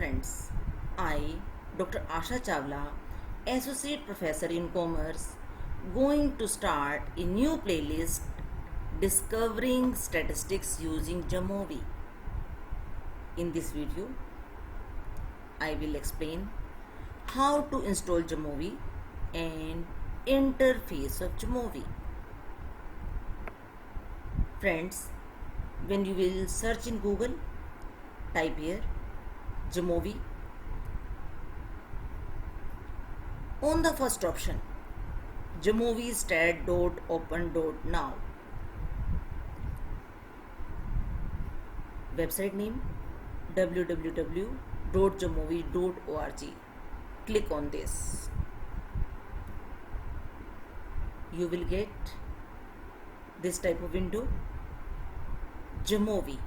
friends. I, Dr. Asha Chawla, Associate Professor in Commerce, going to start a new playlist discovering statistics using Jamovi. In this video, I will explain how to install Jamovi and interface of Jamovi. Friends, when you will search in Google, type here Jamovi. On the first option, Jamovi stat.open.now. Website name www.jamovi.org. Click on this. You will get this type of window. Jamovi,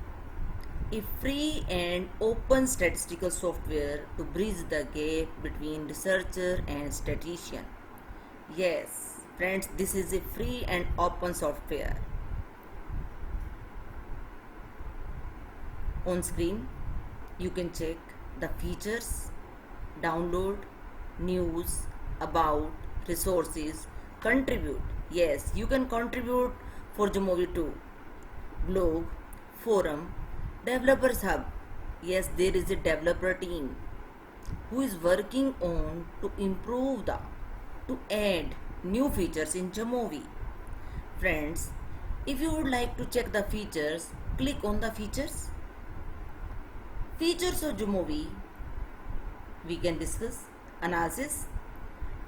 a free and open statistical software to bridge the gap between researcher and statistician. Yes, friends, this is a free and open software. On screen, you can check the features, download, news, about, resources, contribute. Yes, you can contribute for Jamovi too. Blog, forum, developers hub. Yes, there is a developer team who is working on to add new features in Jamovi. Friends, if you would like to check the features, click on the features. Features of Jamovi we can discuss. Analysis.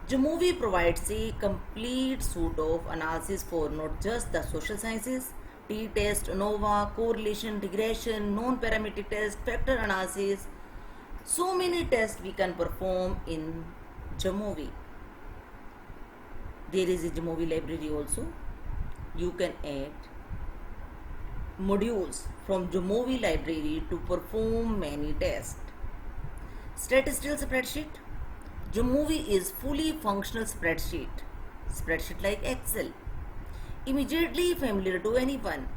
Jamovi provides a complete suite of analysis for not just the social sciences, t-test, ANOVA, correlation, regression, non-parametric test, factor analysis. So many tests we can perform in Jamovi. There is a Jamovi library also. You can add modules from Jamovi library to perform many tests. Statistical spreadsheet. Jamovi is fully functional spreadsheet like Excel, immediately familiar to anyone.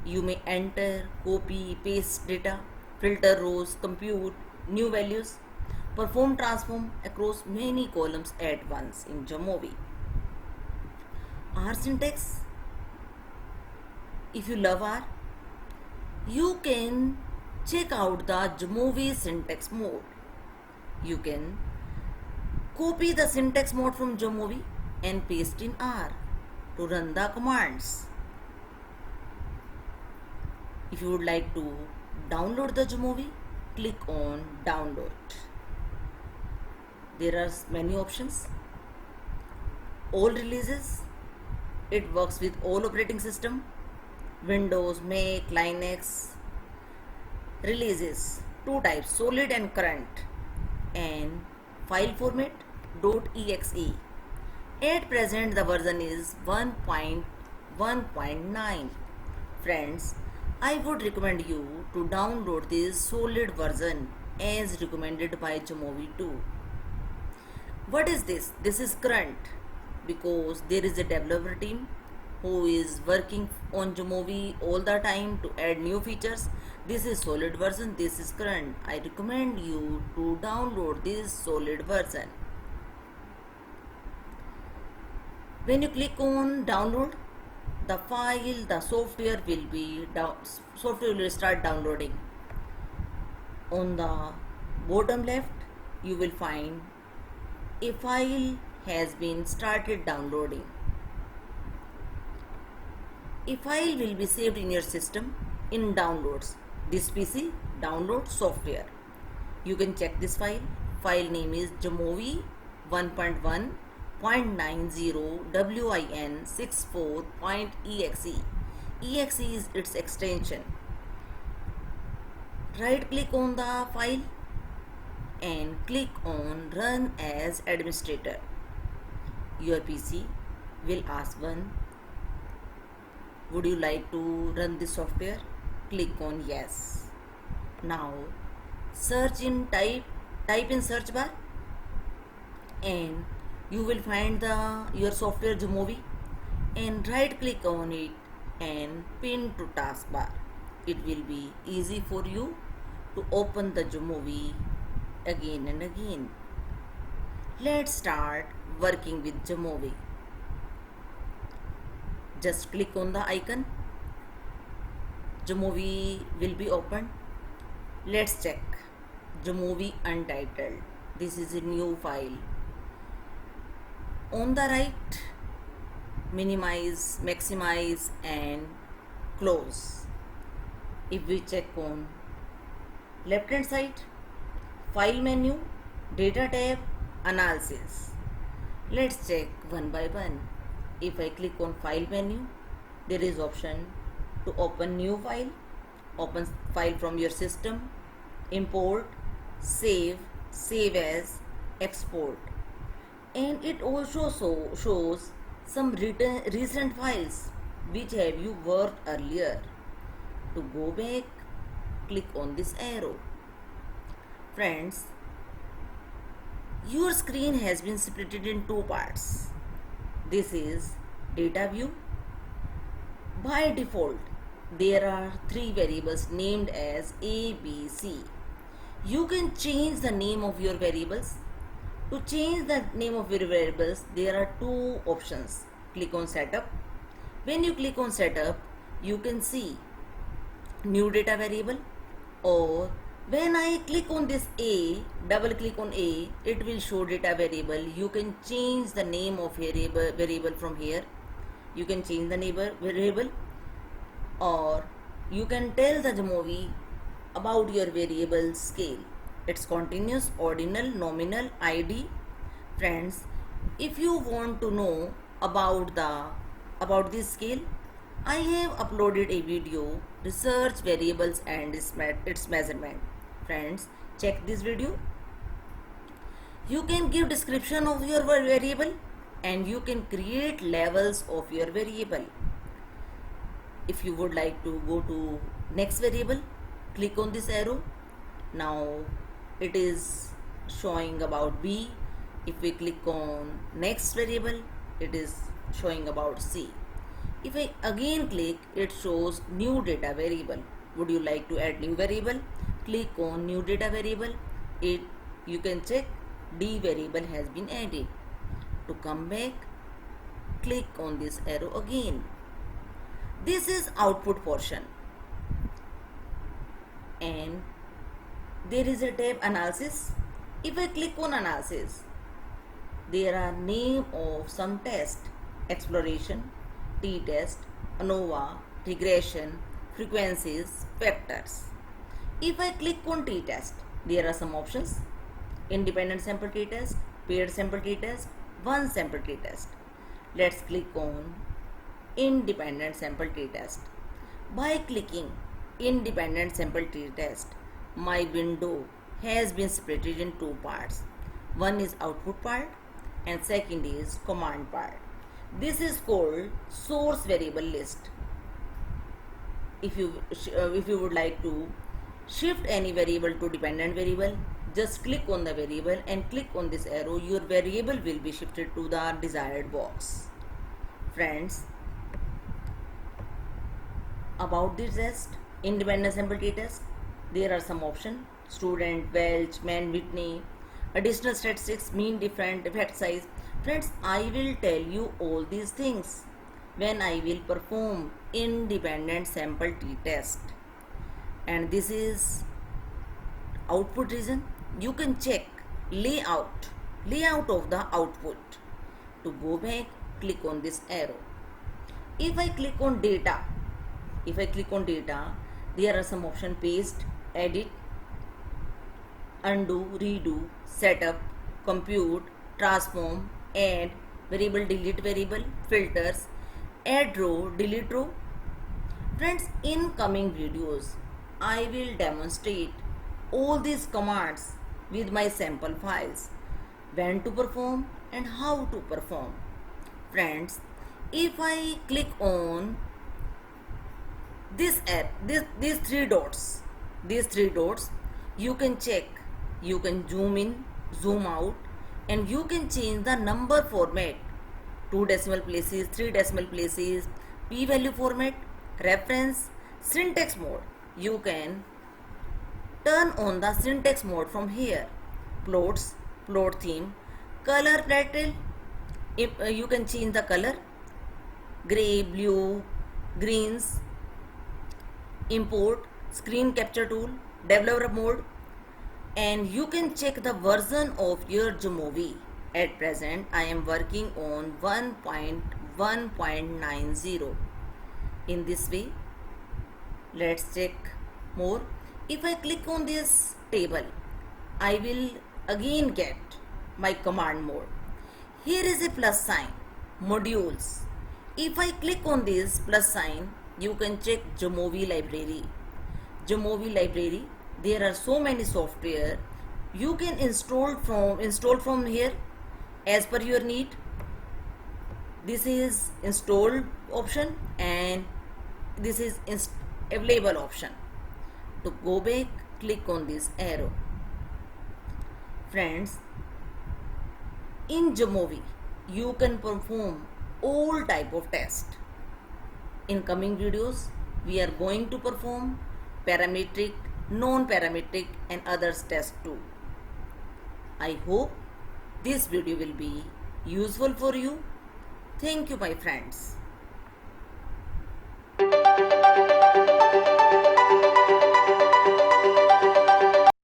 You may enter, copy, paste data, filter rows, compute new values, perform transform across many columns at once in Jamovi. R syntax. If you love R, you can check out the Jamovi syntax mode. You can copy the syntax mode from Jamovi and paste in R to run the commands. If you would like to download the Jamovi, click on download. There are many options. All releases. It works with all operating system. Windows, Mac, Linux. Releases. Two types, solid and current. And file format .exe. At present the version is 1.1.9. Friends, I would recommend you to download this solid version as recommended by Jamovi 2. What is this? This is current because there is a developer team who is working on Jamovi all the time to add new features. This is solid version, this is current. I recommend you to download this solid version. When you click on download, the software will start downloading. On the bottom left, you will find a file has been started downloading. A file will be saved in your system in downloads. This PC download software. You can check this file. File name is Jamovi 1.1.90 win64.exe. exe is its extension. Right click on the file and click on run as administrator. Your PC will ask would you like to run this software? Click on yes. Now type in search bar and you will find your software Jamovi and right click on it and pin to taskbar. It will be easy for you to open the movie again and again. Let's start working with Jamovi. Just click on the icon. Jamovi will be opened. Let's check. Jamovi Untitled. This is a new file. On the right, minimize, maximize and close. If we check on left hand side, file menu, data tab, analysis. Let's check one by one. If I click on file menu, there is option to open new file, open file from your system, import, save, save as, export. And it also shows some recent files which have you worked earlier. To go back, click on this arrow. Friends, your screen has been split in two parts. This is data view. By default, there are three variables named as A, B, C. You can change the name of your variables. To change the name of your variables, there are two options. Click on setup. When you click on setup, you can see new data variable, or when I click on this A, double click on A, it will show data variable. You can change the name of variable from here. You can change the neighbor variable, or you can tell the Jamovi about your variable scale. It's continuous, ordinal, nominal, ID. Friends, if you want to know about this scale, I have uploaded a video, research variables and its measurement. Friends, check this video. You can give description of your variable and you can create levels of your variable. If you would like to go to next variable, click on this arrow. Now it is showing about B. If we click on next variable, it is showing about C. If I again click, it shows new data variable. Would you like to add new variable? Click on new data variable. You can check D variable has been added. To come back, click on this arrow again. This is output portion, and there is a tab analysis. If I click on analysis, there are name of some test: exploration, t-test, ANOVA, regression, frequencies, factors. If I click on t-test, there are some options: independent sample t-test, paired sample t-test, one sample t-test. Let's click on independent sample t-test. By clicking independent sample t-test, my window has been split in two parts. One is output part and second is command part. This is called source variable list. If you would like to shift any variable to dependent variable, just click on the variable and click on this arrow. Your variable will be shifted to the desired box. Friends, about this test, independent sample t-test, there are some options: student, Welch, Mann, Whitney, additional statistics, mean, different, effect size. Friends, I will tell you all these things when I will perform independent sample t-test. And this is output region. You can check layout of the output. To go back, click on this arrow. If I click on data, there are some options: paste, edit, undo, redo, setup, compute, transform, add variable, delete variable, filters, add row, delete row. Friends, in coming videos, I will demonstrate all these commands with my sample files, when to perform and how to perform. Friends, if I click on this app, these three dots, you can check, you can zoom in, zoom out, and you can change the number format: 2 decimal places, 3 decimal places, p-value format, reference, syntax mode. You can Turn on the syntax mode from here. Plots, plot theme, color palette. You can change the color, gray, blue, greens. Import, screen capture tool, developer mode, and you can check the version of your Jamovi. At present, I am working on 1.1.90. In this way, let's check more. If I click on this table, I will again get my command mode. Here is a plus sign, modules. If I click on this plus sign, you can check Jamovi library. Jamovi library, there are so many software you can install from here as per your need. This is installed option and this is available option. To go back, click on this arrow. Friends, in Jamovi, you can perform all type of tests. In coming videos, we are going to perform parametric, non-parametric and others tests too. I hope this video will be useful for you. Thank you, my friends.